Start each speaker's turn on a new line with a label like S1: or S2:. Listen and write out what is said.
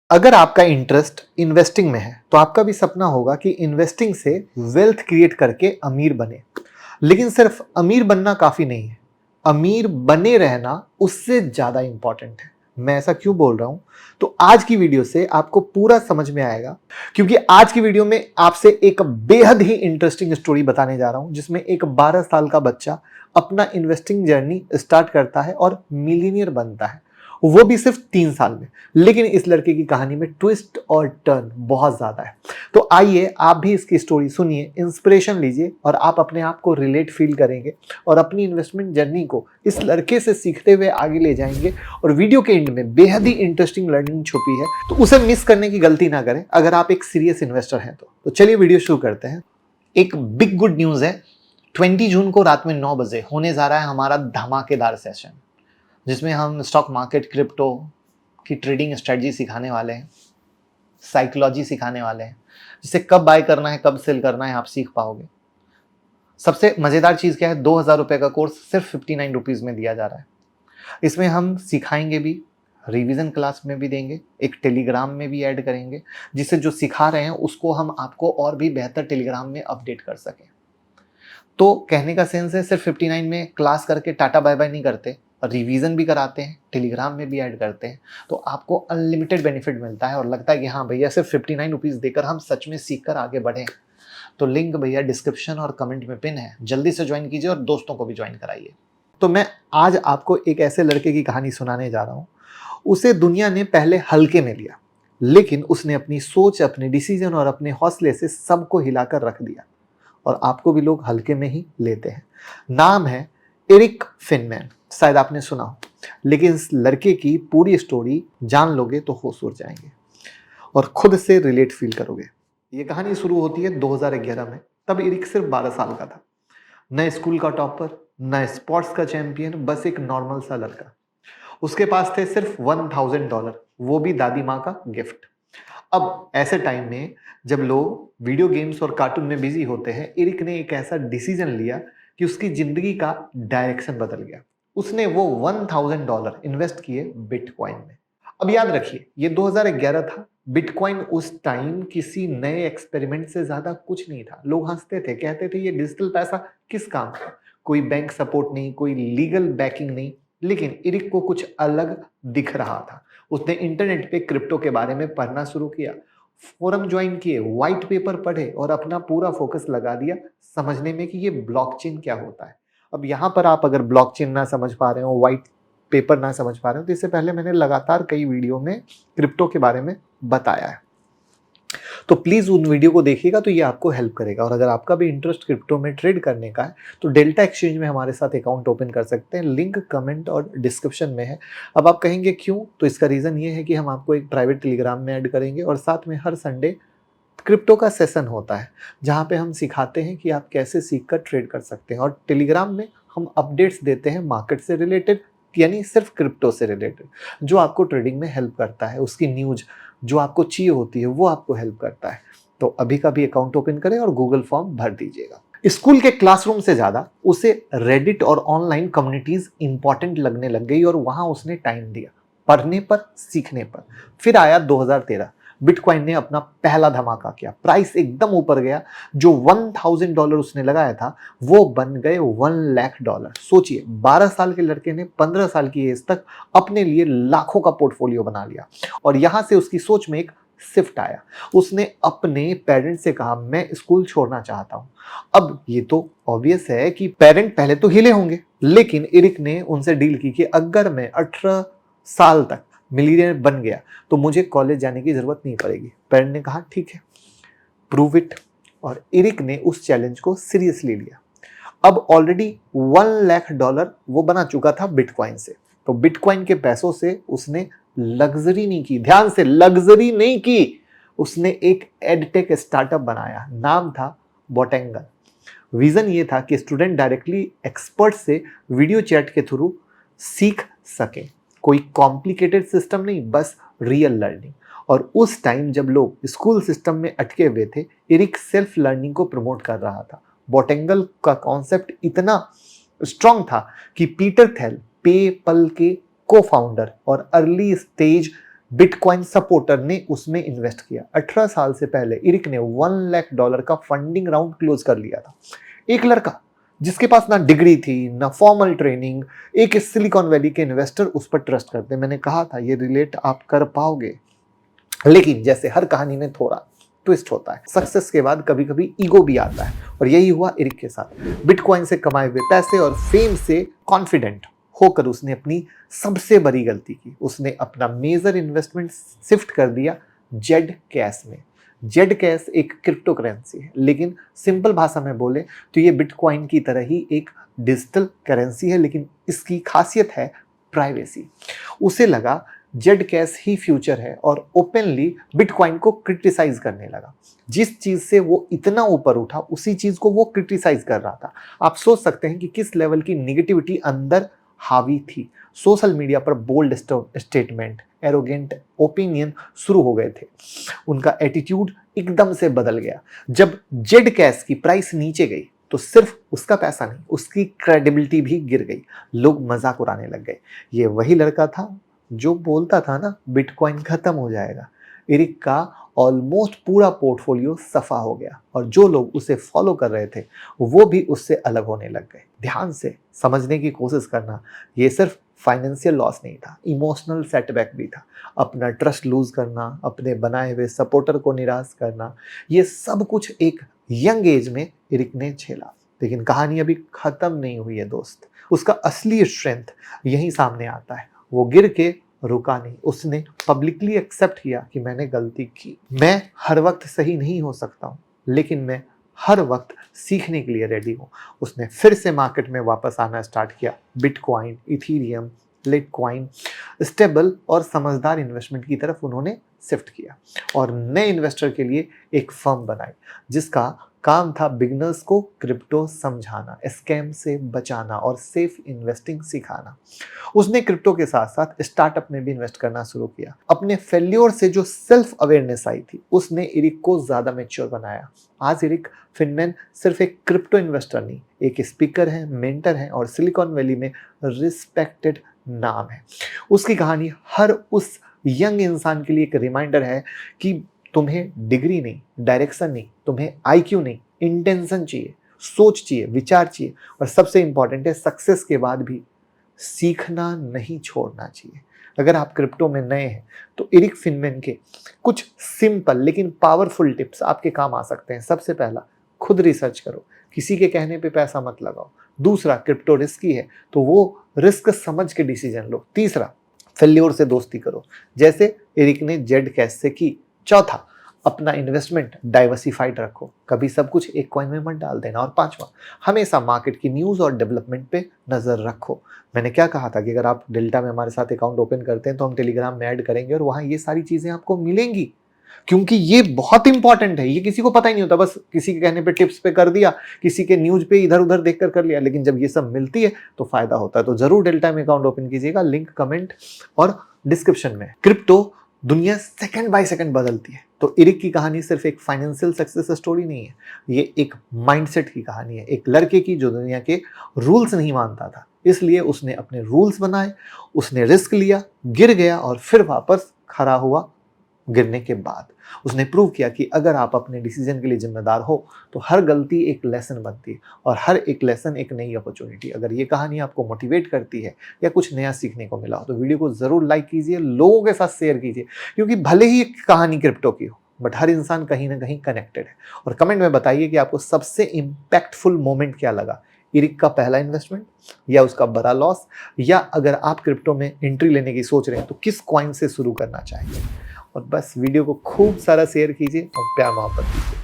S1: अगर आपका interest investing में है तो आपका भी सपना होगा कि इन्वेस्टिंग से वेल्थ क्रिएट करके अमीर बने। लेकिन सिर्फ अमीर बनना काफी नहीं है, अमीर बने रहना उससे ज्यादा इंपॉर्टेंट है। मैं ऐसा क्यों बोल रहा हूं? तो आज की वीडियो से आपको पूरा समझ में आएगा, क्योंकि आज की वीडियो में आपसे एक बेहद ही इंटरेस्टिंग स्टोरी बताने जा रहा हूं, जिसमें एक 12 साल का बच्चा अपना इन्वेस्टिंग जर्नी स्टार्ट करता है और मिलीनियर बनता है, वो भी सिर्फ 3 साल में। लेकिन इस लड़के की कहानी में ट्विस्ट और टर्न बहुत ज्यादा है। तो आइए आप भी इसकी स्टोरी सुनिए, इंस्पिरेशन लीजिए और आप अपने आप को रिलेट फील करेंगे और अपनी इन्वेस्टमेंट जर्नी को इस लड़के से सीखते हुए आगे ले जाएंगे। और वीडियो के एंड में बेहद ही इंटरेस्टिंग लर्निंग छुपी है, तो उसे मिस करने की गलती ना करें अगर आप एक सीरियस इन्वेस्टर हैं तो चलिए वीडियो शुरू करते हैं। एक बिग गुड न्यूज है, 20 जून को रात में 9 बजे होने जा रहा है हमारा धमाकेदार सेशन, जिसमें हम स्टॉक मार्केट, क्रिप्टो की ट्रेडिंग स्ट्रेटजी सिखाने वाले हैं, साइकोलॉजी सिखाने वाले हैं, जिसे कब बाय करना है, कब सेल करना है, आप सीख पाओगे। सबसे मजेदार चीज क्या है, 2000 रुपए का कोर्स सिर्फ 59 रुपीज में दिया जा रहा है। इसमें हम सिखाएंगे भी, रिवीजन क्लास में भी देंगे, एक टेलीग्राम में भी ऐड करेंगे, जिससे जो सिखा रहे हैं उसको हम आपको और भी बेहतर टेलीग्राम में अपडेट कर सकें। तो कहने का सेंस है, सिर्फ 59 में क्लास करके टाटा बाय बाय नहीं करते, रिवीजन भी कराते हैं, टेलीग्राम में भी ऐड करते हैं, तो आपको अनलिमिटेड बेनिफिट मिलता है और लगता है कि हाँ भैया सिर्फ 59 रुपीज देकर हम सच में सीख कर आगे बढ़े। तो लिंक भैया डिस्क्रिप्शन और कमेंट में पिन है, जल्दी से ज्वाइन कीजिए और दोस्तों को भी ज्वाइन कराइए। तो मैं आज आपको एक ऐसे लड़के की कहानी सुनाने जा रहा हूँ। उसे दुनिया ने पहले हल्के में लिया, लेकिन उसने अपनी सोच, अपने डिसीजन और अपने हौसले से सबको हिलाकर रख दिया। और आपको भी लोग हल्के में ही लेते हैं। नाम है एरिक फिनमैन, शायद आपने सुना हो, लेकिन इस लड़के की पूरी स्टोरी जान लोगे तो होश उड़ जाएंगे और खुद से रिलेट फील करोगे। ये कहानी शुरू होती है 2011 में। तब एरिक सिर्फ 12 साल का था, न स्कूल का टॉपर, न स्पोर्ट्स का चैंपियन, बस एक नॉर्मल सा लड़का। उसके पास थे सिर्फ $1000, वो भी दादी माँ का गिफ्ट। अब ऐसे टाइम में जब लोग वीडियो गेम्स और कार्टून में बिजी होते हैं, एरिक ने एक ऐसा डिसीजन लिया कि उसकी जिंदगी का डायरेक्शन बदल गया। उसने वो $1000 इन्वेस्ट किए बिटकॉइन में। अब याद रखिए, ये 2011 था। बिटकॉइन उस टाइम किसी नए एक्सपेरिमेंट से ज्यादा कुछ नहीं था। लोग हंसते थे, कहते थे ये डिजिटल पैसा किस काम का, कोई बैंक सपोर्ट नहीं, कोई लीगल बैकिंग नहीं। लेकिन एरिक को कुछ अलग दिख रहा था। उसने इंटरनेट पे क्रिप्टो के बारे में पढ़ना शुरू किया, फोरम ज्वाइन किए, व्हाइट पेपर पढ़े और अपना पूरा फोकस लगा दिया समझने में कि ये ब्लॉकचेन क्या होता है। अब यहाँ पर आप अगर ब्लॉकचेन ना समझ पा रहे हो, व्हाइट पेपर ना समझ पा रहे हो, तो इससे पहले मैंने लगातार कई वीडियो में क्रिप्टो के बारे में बताया है, तो प्लीज उन वीडियो को देखिएगा, तो ये आपको हेल्प करेगा। और अगर आपका भी इंटरेस्ट क्रिप्टो में ट्रेड करने का है तो डेल्टा एक्सचेंज में हमारे साथ अकाउंट ओपन कर सकते हैं, लिंक कमेंट और डिस्क्रिप्शन में है। अब आप कहेंगे क्यों, तो इसका रीजन ये है कि हम आपको एक प्राइवेट टेलीग्राम में ऐड करेंगे और साथ में हर संडे क्रिप्टो का सेशन होता है, जहाँ पे हम सिखाते हैं कि आप कैसे सीखकर ट्रेड कर सकते हैं। और टेलीग्राम में हम अपडेट्स देते हैं मार्केट से रिलेटेड, यानी सिर्फ क्रिप्टो से रिलेटेड, जो आपको ट्रेडिंग में हेल्प करता है। उसकी न्यूज जो आपको चाहिए होती है वो आपको हेल्प करता है। तो अभी का भी अकाउंट ओपन करें और गूगल फॉर्म भर दीजिएगा। स्कूल के क्लासरूम से ज्यादा उसे रेडिट और ऑनलाइन कम्युनिटीज इंपॉर्टेंट लगने लग गई और वहां उसने टाइम दिया, पढ़ने पर, सीखने पर। फिर आया 2013, बिटकॉइन ने अपना पहला धमाका किया, प्राइस एकदम ऊपर गया। जो $1000 उसने लगाया था वो बन गए $1,00,000। सोचिए, 12 साल के लड़के ने 15 साल की एज तक अपने लिए लाखों का पोर्टफोलियो बना लिया। और यहां से उसकी सोच में एक शिफ्ट आया। उसने अपने पेरेंट्स से कहा, मैं स्कूल छोड़ना चाहता हूं। अब ये तो ऑब्वियस है कि पेरेंट पहले तो हिले होंगे, लेकिन एरिक ने उनसे डील की कि अगर मैं 18 साल तक मिलीनियर बन गया तो मुझे कॉलेज जाने की जरूरत नहीं पड़ेगी। पेरेंट ने कहा ठीक है, प्रूव इट। और एरिक ने उस चैलेंज को सीरियसली लिया। अब ऑलरेडी $1,00,000 वो बना चुका था बिटकॉइन से। तो बिटकॉइन के पैसों से उसने लग्जरी नहीं की, ध्यान से, लग्जरी नहीं की, उसने एक एडटेक स्टार्टअप बनाया, नाम था बोटेंगल। विजन ये था कि स्टूडेंट डायरेक्टली एक्सपर्ट से वीडियो चैट के थ्रू सीख सके, कोई कॉम्प्लिकेटेड सिस्टम नहीं, बस रियल लर्निंग। और उस टाइम जब लोग स्कूल सिस्टम में अटके हुए थे, एरिक सेल्फ लर्निंग को प्रमोट कर रहा था। बोटेंगल का कॉन्सेप्ट इतना स्ट्रांग था कि पीटर थेल, पेपल के को फाउंडर और अर्ली स्टेज बिटकॉइन सपोर्टर ने उसमें इन्वेस्ट किया। 18 साल से पहले इरिक ने $1 लाख का फंडिंग राउंड क्लोज कर लिया था। एक लड़का जिसके पास ना डिग्री थी ना फॉर्मल ट्रेनिंग, एक सिलिकॉन वैली के इन्वेस्टर उस पर ट्रस्ट करते। मैंने कहा था ये रिलेट आप कर पाओगे, लेकिन जैसे हर कहानी में थोड़ा ट्विस्ट होता है। सक्सेस के बाद कभी कभी ईगो भी आता है, और यही हुआ इरिक के साथ। बिटकॉइन से कमाए हुए पैसे और फेम से कॉन्फिडेंट होकर उसने अपनी सबसे बड़ी गलती की। उसने अपना मेजर इन्वेस्टमेंट शिफ्ट कर दिया जेड कैश में। जेड कैश एक क्रिप्टो करेंसी है, लेकिन सिंपल भाषा में बोले तो ये बिटकॉइन की तरह ही एक डिजिटल करेंसी है, लेकिन इसकी खासियत है प्राइवेसी। उसे लगा जेड कैश ही फ्यूचर है और ओपनली बिटकॉइन को क्रिटिसाइज करने लगा। जिस चीज से वो इतना ऊपर उठा उसी चीज को वो क्रिटिसाइज कर रहा था। आप सोच सकते हैं कि किस लेवल की निगेटिविटी अंदर हावी थी। सोशल मीडिया पर बोल्ड स्टेटमेंट, एरोगेंट ओपिनियन शुरू हो गए थे। उनका एटीट्यूड एकदम से बदल गया। जब जेड कैश की प्राइस नीचे गई तो सिर्फ उसका पैसा नहीं, उसकी क्रेडिबिलिटी भी गिर गई। लोग मजाक उड़ाने लग गए। ये वही लड़का था जो बोलता था ना बिटकॉइन खत्म हो जाएगा। इरिक का ऑलमोस्ट पूरा पोर्टफोलियो सफा हो गया, और जो लोग उसे फॉलो कर रहे थे वो भी उससे अलग होने लग गए। ध्यान से समझने की कोशिश करना, ये सिर्फ फाइनेंशियल लॉस नहीं था, इमोशनल सेटबैक भी था। अपना ट्रस्ट लूज करना, अपने बनाए हुए सपोर्टर को निराश करना, ये सब कुछ एक यंग एज में इरिक ने झेला। लेकिन कहानी अभी खत्म नहीं हुई है दोस्त। उसका असली स्ट्रेंथ यहीं सामने आता है। वो गिर के रुका नहीं, उसने पब्लिकली एक्सेप्ट किया कि मैंने गलती की। मैं हर वक्त सही नहीं हो सकता हूँ, लेकिन मैं हर वक्त सीखने के लिए रेडी हूँ। उसने फिर से मार्केट में वापस आना स्टार्ट किया। बिटकॉइन, इथीरियम, लिटकॉइन, स्टेबल और समझदार इन्वेस्टमेंट की तरफ उन्होंने शिफ्ट किया, और नए इन्वेस्टर के लिए एक फर्म बनाई जिसका काम था बिगनर्स को क्रिप्टो समझाना, स्कैम से बचाना और सेफ इन्वेस्टिंग सिखाना। उसने क्रिप्टो के साथ साथ स्टार्टअप में भी इन्वेस्ट करना शुरू किया। अपने फेल्योर से जो सेल्फ अवेयरनेस आई थी उसने इरिक को ज्यादा मैच्योर बनाया। आज इरिक फिनमैन सिर्फ एक क्रिप्टो इन्वेस्टर नहीं, एक स्पीकर है, मेंटर है और सिलिकॉन वैली में रिस्पेक्टेड नाम है। उसकी कहानी हर उस यंग इंसान के लिए एक रिमाइंडर है कि तुम्हें डिग्री नहीं, डायरेक्शन नहीं, तुम्हें आईक्यू नहीं, इंटेंशन चाहिए, सोच चाहिए, विचार चाहिए, और सबसे इंपॉर्टेंट है सक्सेस के बाद भी सीखना नहीं छोड़ना चाहिए। अगर आप क्रिप्टो में नए हैं तो इरिक फिनमैन के कुछ सिंपल लेकिन पावरफुल टिप्स आपके काम आ सकते हैं। सबसे पहला, खुद रिसर्च करो, किसी के कहने पे पैसा मत लगाओ। दूसरा, क्रिप्टो रिस्की है तो वो रिस्क समझ के डिसीजन लो। तीसरा, फेल्योर से दोस्ती करो, जैसे इरिक ने जेड कैश से की। चौथा, अपना इन्वेस्टमेंट डाइवर्सिफाइड रखो, कभी सब कुछ एक कॉइन में मत डाल देना। और पांचवा, हमेशा मार्केट की न्यूज़ और डेवलपमेंट पे नज़र रखो। मैंने क्या कहा था कि अगर आप डेल्टा में हमारे साथ अकाउंट ओपन करते हैं तो हम टेलीग्राम में ऐड करेंगे और वहाँ ये सारी चीज़ें आपको मिलेंगी, क्योंकि ये बहुत इंपॉर्टेंट है। ये किसी को पता ही नहीं होता, बस किसी के कहने पे टिप्स पे कर दिया, किसी के न्यूज़ पे इधर उधर देख कर लिया, लेकिन जब ये सब मिलती है तो फायदा होता है। तो जरूर डेल्टा में अकाउंट ओपन कीजिएगा, लिंक कमेंट और डिस्क्रिप्शन में। क्रिप्टो दुनिया सेकंड बाय सेकंड बदलती है, तो इरिक की कहानी सिर्फ एक फाइनेंशियल सक्सेस स्टोरी नहीं है, ये एक माइंडसेट की कहानी है। एक लड़के की जो दुनिया के रूल्स नहीं मानता था, इसलिए उसने अपने रूल्स बनाए, उसने रिस्क लिया, गिर गया और फिर वापस खड़ा हुआ। गिरने के बाद उसने प्रूव किया कि अगर आप अपने डिसीजन के लिए जिम्मेदार हो तो हर गलती एक लेसन बनती है और हर एक लेसन एक नई अपॉर्चुनिटी। अगर ये कहानी आपको मोटिवेट करती है या कुछ नया सीखने को मिला हो तो वीडियो को ज़रूर लाइक कीजिए, लोगों के साथ शेयर कीजिए, क्योंकि भले ही एक कहानी क्रिप्टो की हो बट हर इंसान कहीं ना कहीं कनेक्टेड है। और कमेंट में बताइए कि आपको सबसे इम्पैक्टफुल मोमेंट क्या लगा, इरिक का पहला इन्वेस्टमेंट या उसका बड़ा लॉस, या अगर आप क्रिप्टो में एंट्री लेने की सोच रहे हैं तो किस कॉइन से शुरू करना चाहेंगे। और बस वीडियो को खूब सारा शेयर कीजिए और प्यार मोहब्बत कीजिए।